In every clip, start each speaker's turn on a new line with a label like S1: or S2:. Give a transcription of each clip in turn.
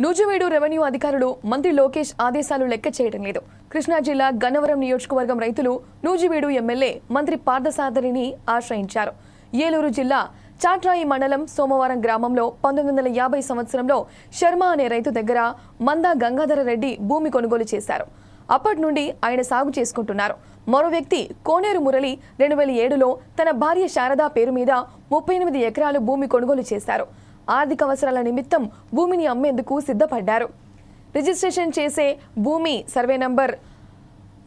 S1: Nuzvid revenue అధికారులు మంత్రి లోకేష్ ఆదేశాలు లెక్క చేయడం లేదు. కృష్ణా జిల్లా గన్నవరం నియోజకవర్గం రైతులు నూజివీడు ఎమ్మెల్యే మంత్రి పార్థసారథిని ఆశ్రయించారు. ఏలూరు జిల్లా చాట్రాయి మండలం సోమవారం గ్రామంలో 1950 సంవత్సరంలో శర్మ అనే రైతు దగ్గర మందా గంగాధర రెడ్డి భూమి కొనుగోలు చేశారు. అప్పటి నుండి ఆయన సాగు చేసుకుంటున్నారు. మరో వ్యక్తి కోనేరు మురళి 2007లో తన భార్య శారదా పేరు మీద 38 ఎకరాలు భూమి కొనుగోలు చేశారు. ఆర్థిక అవసరాల నిమిత్తం భూమిని అమ్మేందుకు సిద్ధపడ్డారు. రిజిస్ట్రేషన్ చేసే భూమి సర్వే నంబర్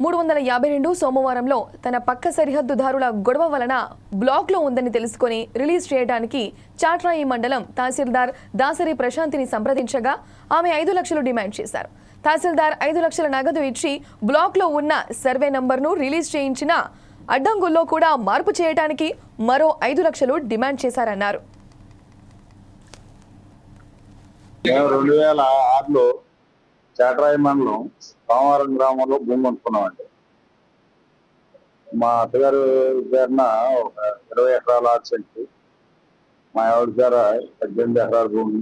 S1: 352 సోమవారంలో తన పక్క సరిహద్దుదారుల గొడవ వలన బ్లాక్లో ఉందని తెలుసుకుని రిలీజ్ చేయడానికి చాట్రాయి మండలం తహసీల్దార్ దాసరి ప్రశాంతిని సంప్రదించగా ఆమె 5 లక్షలు డిమాండ్ చేశారు. తహసీల్దార్ 5 లక్షల నగదు ఇచ్చి బ్లాక్లో ఉన్న సర్వే నంబర్ను రిలీజ్ చేయించిన అడ్డంగుల్లో కూడా మార్పు చేయడానికి మరో 5 లక్షలు డిమాండ్ చేశారన్నారు.
S2: 2006లో చాట్రాయి మండలం సోమవారం గ్రామంలో భూమి కొనుక్కున్నామండి. మా అత్తగారు పేరున ఒక 20 ఎకరాల ఆర్సెంట్, మా ఆవిడ పేర 18 ఎకరాల భూమి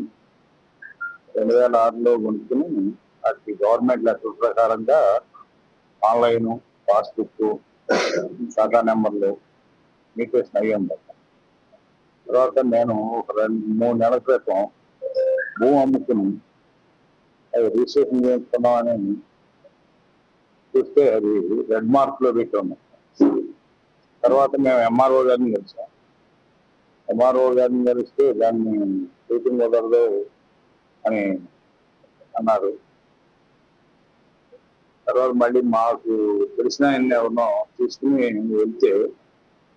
S2: 2006లో కొనుక్కుని అది గవర్నమెంట్ లెక్కల ప్రకారంగా ఆన్లైన్ పాస్బుక్ ఖాతా నెంబర్లు మీకేషన్ అయ్యాం. తర్వాత నేను ఒక 2-3 నెలల క్రితం భూమి అమ్ముకుని అది రిజిస్ట్రేషన్ చేయించుకున్నామని చూస్తే అది రెడ్ మార్క్ లో పెట్టి ఉన్నాం. తర్వాత మేము ఎంఆర్ఓ గారిని కలిసాం. ఎంఆర్ఓ గారిని కలిస్తే దాన్ని షూటింగ్ కుదరదు అని అన్నారు. తర్వాత మళ్ళీ మాకు తెలిసిన ఆయన ఎవరినో తీసుకుని వెళ్తే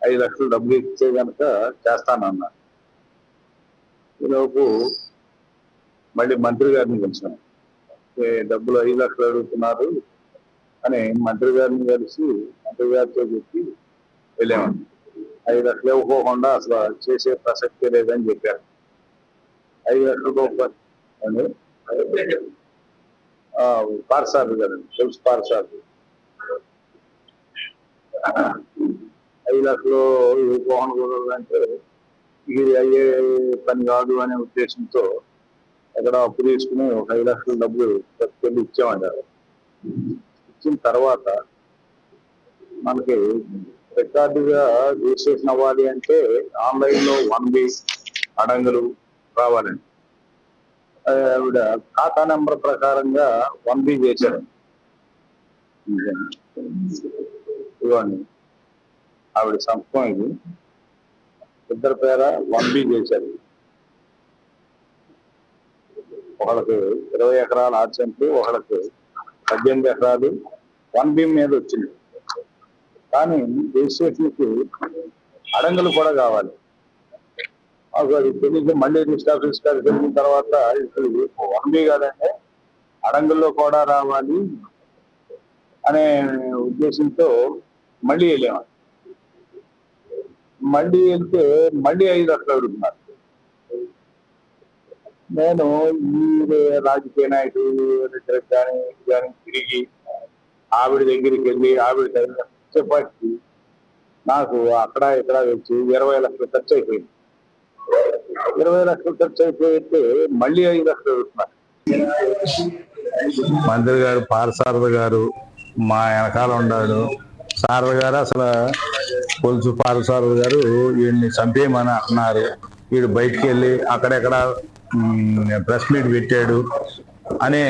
S2: 5 లక్షలు డబ్బులు ఇచ్చే కనుక చేస్తానన్నారు. ఈలోపు మళ్ళీ మంత్రి గారిని కలిసాం. డబ్బులు 5 లక్షలు అడుగుతున్నారు అని మంత్రి గారిని కలిసి మంత్రి గారితో చెప్పి వెళ్ళామండి. 5 లక్షలు ఇవ్వకోకుండా అసలు చేసే ప్రసక్తే లేదని చెప్పారు. 5 లక్షల అని పార్సారు గారండి, తెలుసు పార్సారు. 5 లక్షలు ఇవ్వకోకుండా అంటే ఇది అయ్యే పని కాదు అనే ఉద్దేశంతో అక్కడ అప్పు తీసుకుని ఒక 5 లక్షల డబ్బులు పట్టుకెళ్ళి ఇచ్చామంటారు. ఇచ్చిన తర్వాత మనకి రికార్డుగా రిజిస్ట్రేషన్ అవ్వాలి అంటే ఆన్లైన్లో 1B అడంగులు రావాలండి. ఆవిడ ఖాతా నెంబర్ ప్రకారంగా 1B చేశారు. ఇవ్వండి ఆవిడ సంతకం, ఇది ఇద్దరు పేర 1B చేశారు. ఒకళ్ళకి 20 ఎకరాల ఆర్సెంట్, ఒకళ్ళకి 18 ఎకరాలు 1B మీద వచ్చింది. కానీ రిజిస్ట్రేషన్కి అడంగులు కూడా కావాలి. అది తెలియదు. మళ్ళీ రిజిస్టర్ వెళ్ళిన తర్వాత ఇప్పుడు 1B కాదంటే అడంగుల్లో కూడా రావాలి అనే ఉద్దేశంతో మళ్ళీ వెళ్ళాము. మళ్ళీ వెళ్తే మళ్ళీ 5 లక్షలు అడుగుతున్నారు. నేను ఈ రాజకీయ నాయకులు కానీ తిరిగి ఆవిడ దగ్గరికి వెళ్ళి ఆవిడ చెప్పి నాకు అక్కడ ఇక్కడ వచ్చి 20 లక్షలు ఖర్చు అయిపోయింది. 20 లక్షలు ఖర్చు అయిపోయితే మళ్ళీ 5 లక్షలు అడుగుతున్నారు. మంత్రి గారు పార్థసారథి గారు మా వెనకాల ఉన్నాడు. సారథి గారు అసలు పొలుసు పార్థసారథి గారు వీడిని చంపేయమని అన్నారు. వీడు బయటికి వెళ్ళి అక్కడెక్కడ ప్రెస్ మీట్ పెట్టాడు అనే